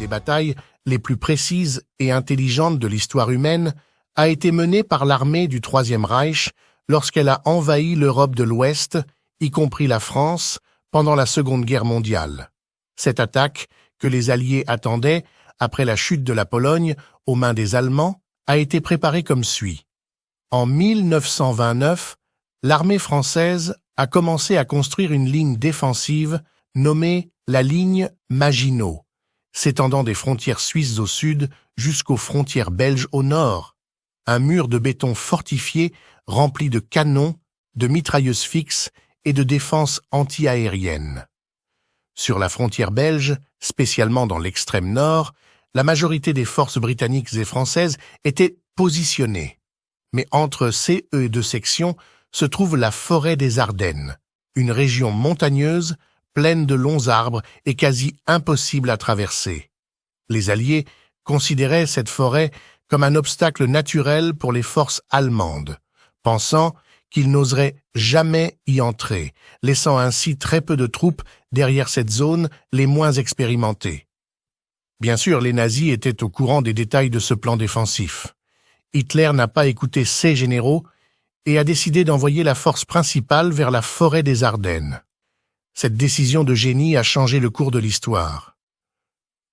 des batailles les plus précises et intelligentes de l'histoire humaine a été menée par l'armée du Troisième Reich lorsqu'elle a envahi l'Europe de l'Ouest, y compris la France, pendant la Seconde Guerre mondiale. Cette attaque, que les Alliés attendaient, après la chute de la Pologne aux mains des Allemands, a été préparée comme suit. En 1929, l'armée française a commencé à construire une ligne défensive nommée la ligne Maginot, s'étendant des frontières suisses au sud jusqu'aux frontières belges au nord. Un mur de béton fortifié rempli de canons, de mitrailleuses fixes et de défenses anti-aériennes. Sur la frontière belge, spécialement dans l'extrême nord, la majorité des forces britanniques et françaises étaient positionnées. Mais entre ces deux sections se trouve la forêt des Ardennes, une région montagneuse, pleine de longs arbres et quasi impossible à traverser. Les Alliés considéraient cette forêt comme un obstacle naturel pour les forces allemandes, pensant qu'ils n'oseraient jamais y entrer, laissant ainsi très peu de troupes derrière cette zone les moins expérimentées. Bien sûr, les nazis étaient au courant des détails de ce plan défensif. Hitler n'a pas écouté ses généraux et a décidé d'envoyer la force principale vers la forêt des Ardennes. Cette décision de génie a changé le cours de l'histoire.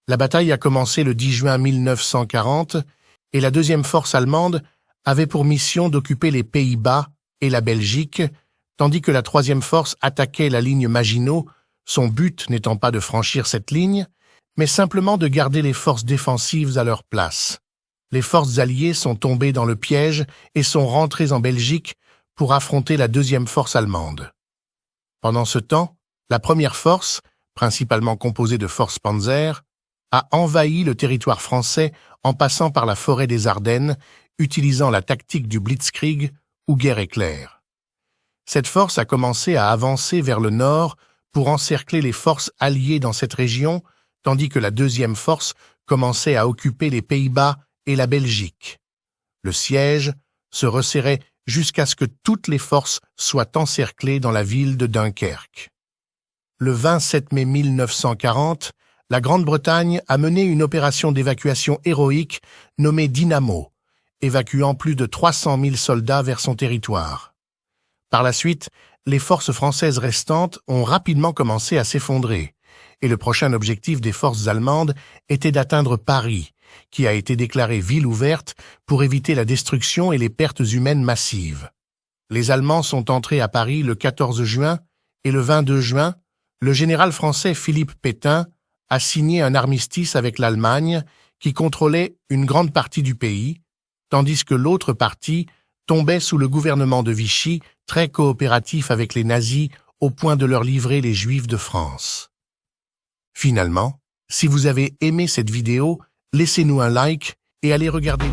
La bataille a commencé le 10 juin 1940 et la deuxième force allemande avait pour mission d'occuper les Pays-Bas et la Belgique, tandis que la troisième force attaquait la ligne Maginot, son but n'étant pas de franchir cette ligne, mais simplement de garder les forces défensives à leur place. Les forces alliées sont tombées dans le piège et sont rentrées en Belgique pour affronter la deuxième force allemande. Pendant ce temps, la première force, principalement composée de forces panzer, a envahi le territoire français en passant par la forêt des Ardennes, utilisant la tactique du blitzkrieg ou guerre éclair. Cette force a commencé à avancer vers le nord pour encercler les forces alliées dans cette région, tandis que la deuxième force commençait à occuper les Pays-Bas et la Belgique. Le siège se resserrait jusqu'à ce que toutes les forces soient encerclées dans la ville de Dunkerque. Le 27 mai 1940, la Grande-Bretagne a mené une opération d'évacuation héroïque nommée Dynamo, évacuant plus de 300 000 soldats vers son territoire. Par la suite, les forces françaises restantes ont rapidement commencé à s'effondrer, et le prochain objectif des forces allemandes était d'atteindre Paris, qui a été déclarée ville ouverte pour éviter la destruction et les pertes humaines massives. Les Allemands sont entrés à Paris le 14 juin et le 22 juin, le général français Philippe Pétain a signé un armistice avec l'Allemagne qui contrôlait une grande partie du pays, tandis que l'autre partie tombait sous le gouvernement de Vichy, très coopératif avec les nazis au point de leur livrer les Juifs de France. Finalement, si vous avez aimé cette vidéo, laissez-nous un like et allez regarder